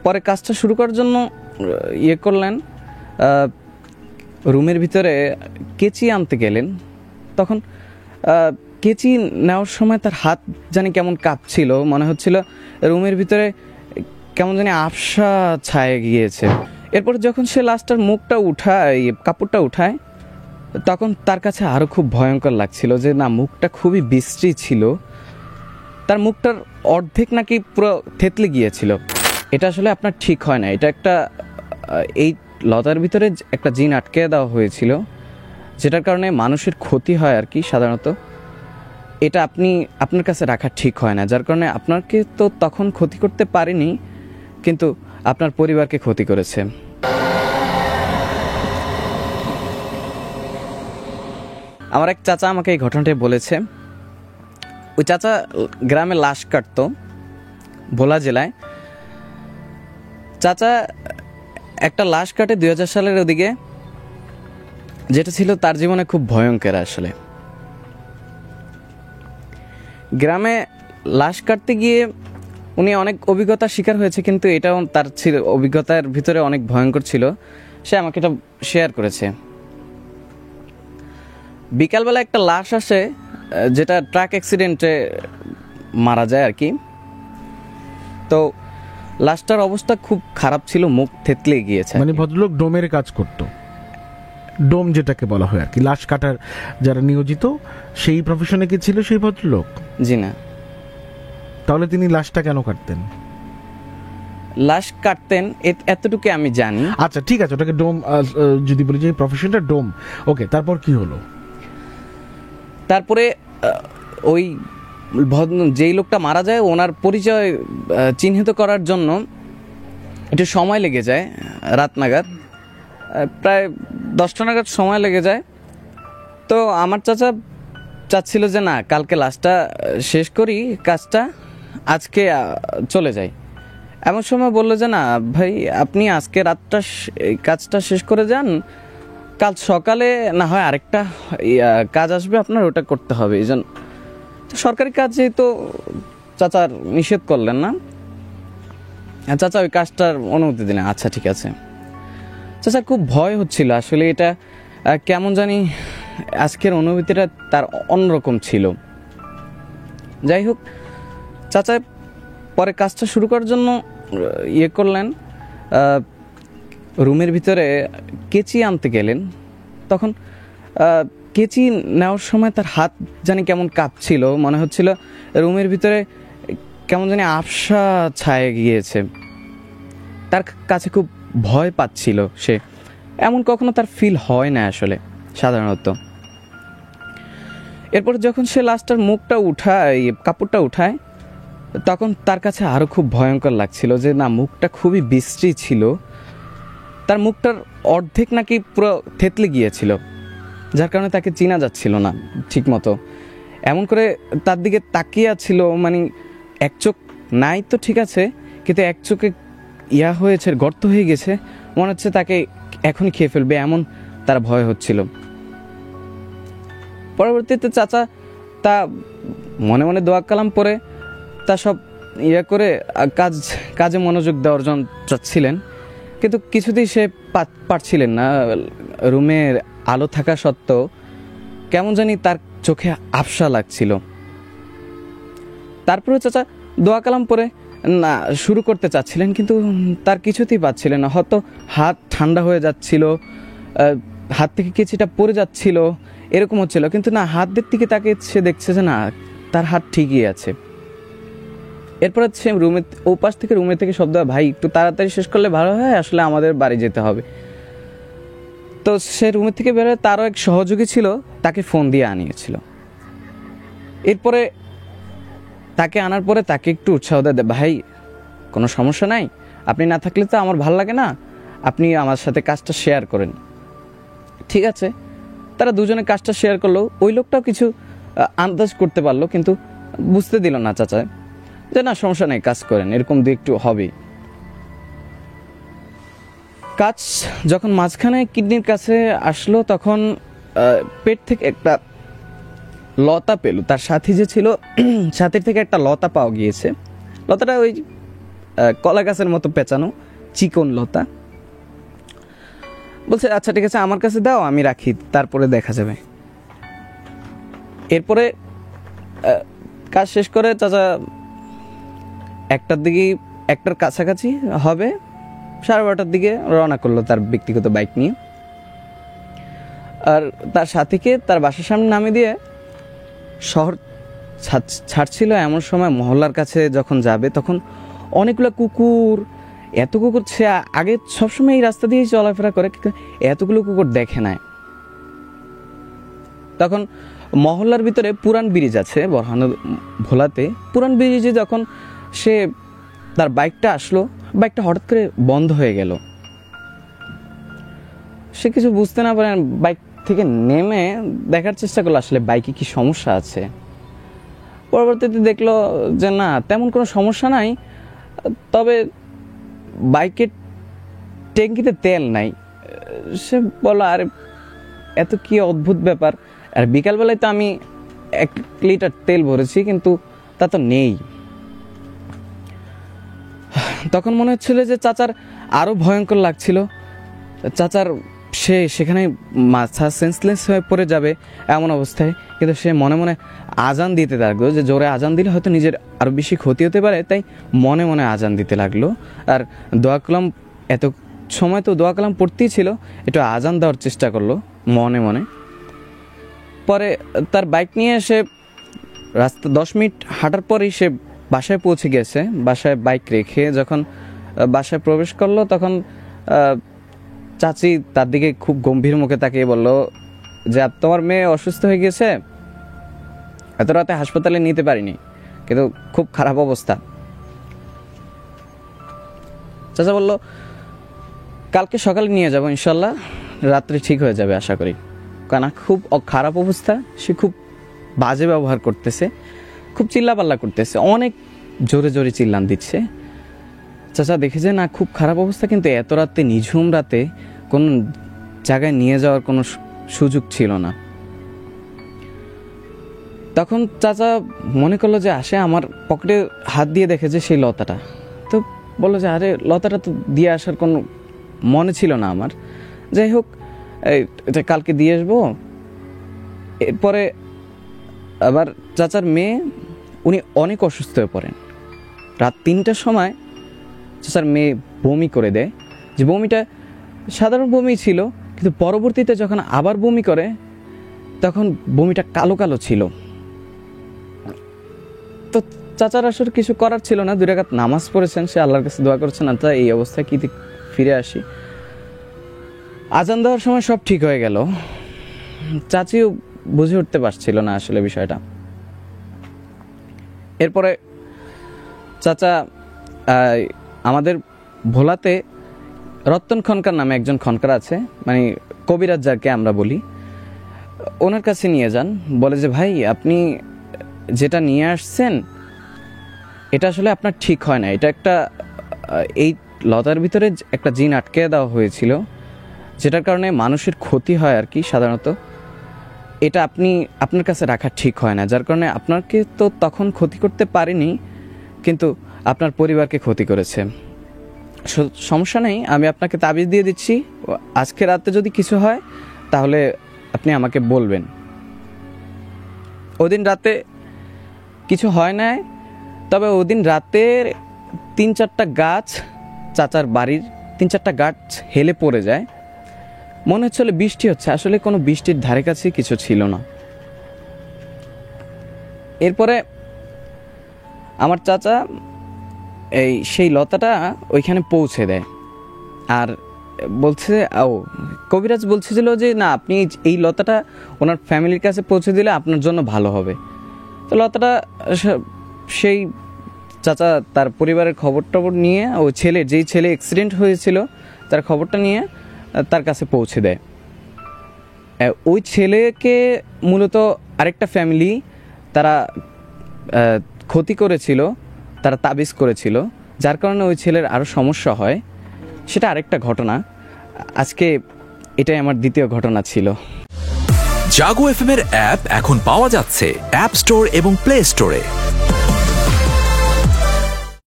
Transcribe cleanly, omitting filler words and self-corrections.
পরে কাজটা শুরু করার জন্য ইয়ে করলেন, রুমের ভিতরে কেচি আনতে গেলেন। তখন কেচি নেওয়ার সময় তার হাত জানি কেমন কাঁপছিল, মনে হচ্ছিল রুমের ভিতরে কেমন জানি আবসা ছায়ে গিয়েছে। এরপর যখন সে লাস্টার মুখটা উঠায়, কাপড়টা উঠায়, তখন তার কাছে আরও খুব ভয়ঙ্কর লাগছিল যে না, মুখটা খুবই বিশ্রী ছিল, তার মুখটার অর্ধেক নাকি পুরো থেতলে গিয়েছিল। এটা আসলে আপনার ঠিক হয় না, এটা একটা এই লতার ভিতরে একটা জিন আটকে দেওয়া হয়েছিল, যেটার কারণে মানুষের ক্ষতি হয় আর কি সাধারণত। এটা আপনার কাছে রাখা ঠিক হয় না, যার কারণে আপনাকে তো তখন ক্ষতি করতে পারেনি, কিন্তু আপনার পরিবারকে ক্ষতি করেছে। আমার এক চাচা আমাকে এই ঘটনাটি বলেছে। ওই চাচা গ্রামে লাশ কাটতো, ভোলা জেলায়। চাচা একটা লাশ কাটে 2000 সালের ওদিকে, যেটা ছিল তার জীবনে খুব ভয়ঙ্কর। আসলে গ্রামে লাশ কাটতে গিয়ে উনি অনেক অভিজ্ঞতার শিকার হয়েছে, কিন্তু এটাও তার ছিল অভিজ্ঞতার ভিতরে অনেক ভয়ঙ্কর ছিল। সে আমাকে এটা শেয়ার করেছে। বিকালবেলা একটা লাশ আসে, যেটা ট্রাক অ্যাক্সিডেন্টে মারা যায় আর কি। তো লাশটার অবস্থা খুব খারাপ ছিল, মুখ থেতলে গিয়েছে। মানে ভদ্রলোক ডোমের কাজ করত, ডোম যেটাকে বলা হয় আর কি, লাশ কাটার যারা নিয়োজিত, সেই প্রফেশনে কি ছিল সেই ভদ্রলোক? জি না। তাহলে তিনি লাশটা কেন কাটতেন? লাশ কাটতেন এতটুকু আমি জানি। আচ্ছা ঠিক আছে, ওটাকে ডোম যদি বলি যে প্রফেশনটা ডোম, ওকে। তারপর কি হলো? তারপরে ওই যেই লোকটা মারা যায়, ওনার পরিচয় চিহ্নিত করার জন্য একটু সময় লেগে যায়। রাত নাগাদ, প্রায় 10টা নাগাদ সময় লেগে যায়। তো আমার চাচা চাচ্ছিল যে না, কালকে লাশটা শেষ করি কাজটা, আজকে চলে যাই। এমন সময় বললো যে না ভাই, আপনি আজকে রাতটা কাজটা শেষ করে যান, কাল সকালে না হয় আরেকটা কাজ আসবে আপনার, ওটা করতে হবে। এই জন্য সরকারি কাজ যেহেতু চাচার নিষেধ করলেন না, চাচা ওই কাজটার অনুমতি দিলেন। আচ্ছা ঠিক আছে। চাচা খুব ভয় হচ্ছিল আসলে, এটা কেমন জানি আজকের অনুভূতিটা তার অন্যরকম ছিল। যাই হোক, চাচা পরে কাজটা শুরু করার জন্য ইয়ে করলেন, রুমের ভিতরে কেচি আনতে গেলেন। তখন কেচি নেওয়ার সময় তার হাত জানি কেমন কাঁপছিল, মনে হচ্ছিল রুমের ভিতরে কেমন জানি আবসা ছায়ে গিয়েছে। তার কাছে খুব ভয় পাচ্ছিল সে। এমন কখনো তার ফিল হয় না আসলে সাধারণত। এরপর যখন সে লাস্টার মুখটা উঠায়, কাপড়টা উঠায়, তখন তার কাছে আরও খুব ভয়ঙ্কর লাগছিল যে না, মুখটা খুবই বিশ্রী ছিল, তার মুখটার অর্ধেক নাকি পুরো থেতলে গিয়েছিল, যার কারণে তাকে চেনা যাচ্ছিল না ঠিক মতো। এমন করে তার দিকে তাকিয়ে ছিল, মানে এক চোখ নাই তো ঠিক আছে, কিন্তু এক চোখে হয়েছে, গর্ত হয়ে গেছে, মনে হচ্ছে তাকে এখনই খেয়ে ফেলবে, এমন তার ভয় হচ্ছিল। পরবর্তীতে চাচা তা মনে মনে দোয়া কালাম পরে তা সব করে কাজে মনোযোগ দেওয়ার জন্য চাচ্ছিলেন, কিন্তু কিছুতেই সে পারছিলেন না। রুমের আলো থাকা সত্ত্বেও কেমন জানি তার চোখে আবসা লাগছিল। তারপরে চাচা দোয়া কালাম পরে না শুরু করতে চাচ্ছিলেন, কিন্তু তার কিছুতেই পাচ্ছিলেন না। হয়তো হাত ঠান্ডা হয়ে যাচ্ছিল, হাত থেকে কেচিটা পড়ে যাচ্ছিল, এরকম হচ্ছিল, কিন্তু না, হাতের দিকে তাকে সে দেখছে যে না, তার হাত ঠিকই আছে। এরপরে সে ওপাশ থেকে রুমে থেকে শব্দ, ভাই একটু তাড়াতাড়ি শেষ করলে ভালো হয়, আসলে আমাদের বাড়ি যেতে হবে। তো সে রুমের থেকে বেরোয়, তারও এক সহযোগী ছিল, তাকে ফোন দিয়ে আনিয়েছিল। এরপরে তাকে আনার পরে তাকে একটু উৎসাহ দেয়, ভাই কোনো সমস্যা নাই, আপনি না থাকলে তো আমার ভালো লাগে না, আপনি আমার সাথে কাজটা শেয়ার করেন। ঠিক আছে, তারা দুজনে কাজটা শেয়ার করলো। ওই লোকটাও কিছু আন্দাজ করতে পারলো, কিন্তু বুঝতে দিল না চাচা যে না, সমস্যা নেই, কাজ করেন, এরকম দিয়ে একটু হবে। কাজ যখন মাঝখানে কিডনির কাছে আসলো, তখন পেট থেকে একটা লতা পেল, তার সাথী যে ছিল সাথীর থেকে একটা লতা পাওয়া গিয়েছে। লতাটা ওই কলা গাছের মতো পেঁচানো, চিকন লতা। বলছে আচ্ছা ঠিক আছে আমার কাছে দাও, আমি রাখি, তারপরে দেখা যাবে। এরপরে কাজ শেষ করে চাচা একটার কাছাকাছি হবে 12:30 দিকে রওনা করলো তার ব্যক্তিগত বাইক নিয়ে। আর তার সাথীকে তার বাসার সামনে নামিয়ে দিয়ে শহর ছাড়ছিল। এমন সময় মহল্লার কাছে যখন যাবে তখন অনেকগুলো কুকুর, এত কুকুর সে আগে সবসময় এই রাস্তা দিয়েই চলাফেরা করে, কিন্তু এতগুলো কুকুর দেখে নাই। তখন মহল্লার ভিতরে পুরান ব্রিজ আছে বরহানুর ভোলাতে। পুরান ব্রিজে যখন সে তার বাইকটা আসলো, বাইকটা হঠাৎ করে বন্ধ হয়ে গেল। সে কিছু বুঝতে না পারে বাইক থেকে নেমে দেখার চেষ্টা করলো আসলে বাইকে কি সমস্যা আছে। পরবর্তীতে দেখলো যে না, তেমন কোনো সমস্যা নাই, তবে বাইকের ট্যাঙ্কিতে তেল নাই। সে বলল আরে এত কি অদ্ভুত ব্যাপার, আর বিকালবেলায় তো আমি 1 লিটার তেল ভরেছি কিন্তু তা তো নেই। তখন মনে হচ্ছিল যে চাচার আরো ভয়ঙ্কর লাগছিল। চাচার সেখানে মাথা সেন্সলেস হয়ে পড়ে যাবে এমন অবস্থায়, কিন্তু সে মনে মনে আজান দিতে লাগলো যে জোরে আজান দিলে হয়তো নিজের আরো বেশি ক্ষতি হতে পারে, তাই মনে মনে আজান দিতে লাগলো। আর দোয়া কালাম, এত সময় তো দোয়া কালাম পড়তেই ছিল, একটু আজান দেওয়ার চেষ্টা করলো মনে মনে। পরে তার বাইক নিয়ে এসে রাস্তা 10 মিনিট হাঁটার পরেই সে বাসায় পৌঁছে গেছে। বাসায় বাইক রেখে যখন বাসায় প্রবেশ করলো তখন চাচি তার দিকে খুব গম্ভীর মুখে তাকিয়ে বলল যে তোমার মেয়ে অসুস্থ হয়ে গেছে, এত রাতে হাসপাতালে নিতে পারিনি, কিন্তু খুব খারাপ অবস্থা। চাচা বলল কালকে সকালে নিয়ে যাব ইনশাল্লাহ, রাত্রে ঠিক হয়ে যাবে আশা করি। কারণ খুব খারাপ অবস্থা, সে খুব বাজে ব্যবহার করতেছে, খুব চিল্লাপাল্লা করতেছে, অনেক জোরে জোরে চিল্লান দিচ্ছে। চাচা দেখেছে না খুব খারাপ অবস্থা, কিন্তু এত রাতে নিঝুম রাতে কোনো জায়গায় নিয়ে যাওয়ার কোনো সুযোগ ছিল না। তখন চাচা মনে করলো যে আসে আমার পকেটে হাত দিয়ে দেখে যে সেই লতাটা, তো বললো যে আরে লতাটা তো দিয়ে আসার কোনো মনে ছিল না আমার, যাই হোক এটা কালকে দিয়ে আসবো। এরপরে আবার চাচার মেয়ে উনি অনেক অসুস্থ হয়ে পড়েন। রাত 3টার সময় চাচার মেয়ে বমি করে দেয়, যে বমিটা সাধারণ বমি ছিল, কিন্তু পরবর্তীতে যখন আবার বমি করে তখন বমিটা কালো কালো ছিল। তো চাচার আসলে কিছু করার ছিল না, 2 রাকাত নামাজ পড়েছেন, সে আল্লাহর কাছে দোয়া করেছেন আচ্ছা এই অবস্থায় কি ফিরে আসি। আজান দেওয়ার সময় সব ঠিক হয়ে গেল। চাচিও বুঝে উঠতে পারছিল না আসলে বিষয়টা। এরপরে চাচা আমাদের ভোলাতে রতন খনকার নামে একজন খনকার আছে, মানে কবিরাজ যাকে আমরা বলি, ওনার কাছে নিয়ে যান। বলে যে ভাই আপনি যেটা নিয়ে আসছেন এটা আসলে আপনার ঠিক হয় না, এটা একটা এই লতার ভিতরে একটা জিন আটকে দেওয়া হয়েছিল, যেটার কারণে মানুষের ক্ষতি হয় আর কি সাধারণত। এটা আপনার কাছে রাখা ঠিক হয় না, যার কারণে আপনাকে তো তখন ক্ষতি করতে পারেনি, কিন্তু আপনার পরিবারকে ক্ষতি করেছে। সমস্যা নেই, আমি আপনাকে তাবিজ দিয়ে দিচ্ছি, আজকে রাতে যদি কিছু হয় তাহলে আপনি আমাকে বলবেন। ওদিন রাতে কিছু হয় না, তবে ওদিন রাতের 3-4টা গাছ, চাচার বাড়ির 3-4টা গাছ হেলে পড়ে যায়। মনে হচ্ছিল বৃষ্টি হচ্ছে, আসলে কোনো বৃষ্টির ধারে কাছে কিছু ছিল না। এরপরে আমার চাচা সেই লতাটা ওইখানে পৌঁছে দেয়, আর বলছে কবিরাজ বলছিল যে না আপনি এই লতাটা ওনার ফ্যামিলির কাছে পৌঁছে দিলে আপনার জন্য ভালো হবে। তো লতাটা সেই চাচা তার পরিবারের খবর টবর নিয়ে যেই ছেলে অ্যাক্সিডেন্ট হয়েছিল তার খবরটা নিয়ে তার কাছে পৌঁছে দেয়। ওই ছেলেকে মূলত আরেকটা ফ্যামিলি তারা ক্ষতি করেছিল, তারা তাবিজ করেছিল, যার কারণে ওই ছেলের আরও সমস্যা হয়। সেটা আরেকটা ঘটনা। আজকে এটাই আমার দ্বিতীয় ঘটনা ছিল। জাগো এফএম এর অ্যাপ এখন পাওয়া যাচ্ছে অ্যাপ স্টোর এবং প্লে স্টোরে।